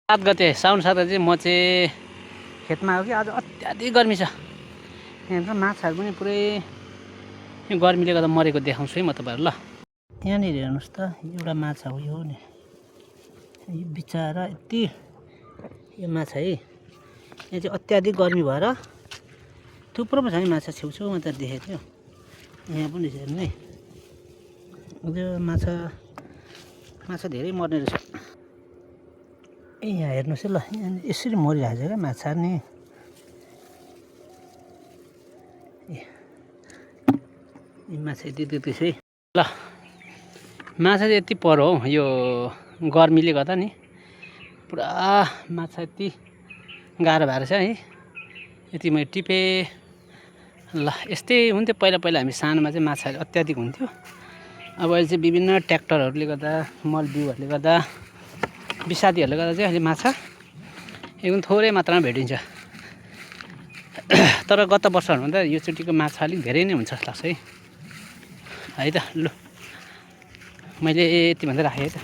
7 गते साउन 7 गते चाहिँ म चाहिँ खेतमा आएको कि आज अत्याधिक गर्मी छ। यहाँ माछाहरू पनि पुरै यो गर्मीले गर्दा मरेको देखाउँछु है म तपाईँहरू ल। यहाँनिर हेर्नुहोस् त एउटा माछा हो यो नि, यो बिचरा यति यो माछा है। यहाँ चाहिँ अत्याधिक गर्मी भएर थुप्रो पो छ नि माछा, छेउछेउमा त देखेको थियो। यहाँ पनि हेर्नु है, यो माछा धेरै मर्ने रहेछ। यहाँ हेर्नुहोस् है ल, यहाँ यसरी मरिरहेको छ क्या माछा नि। माछा यति देख्दैछु है ल। माछा चाहिँ यति पर हो यो गर्मीले गर्दा नि, पुरा माछा यति गाह्रो भएर छ है। यति मैले टिपेँ ल। यस्तै हुन्थ्यो पहिला पहिला, हामी सानोमा चाहिँ माछाहरू अत्याधिक हुन्थ्यो। अब अहिले चाहिँ विभिन्न ट्र्याक्टरहरूले गर्दा, मल बिउहरूले गर्दा, विषादीहरूले गर्दा चाहिँ अहिले माछा एकदम थोरै मात्रामा भेटिन्छ। तर गत वर्षहरूभन्दा योचोटिको माछा अलिक धेरै नै हुन्छ जस्तो लाग्छ है त। लु मैले यति भन्दै राखेँ है त।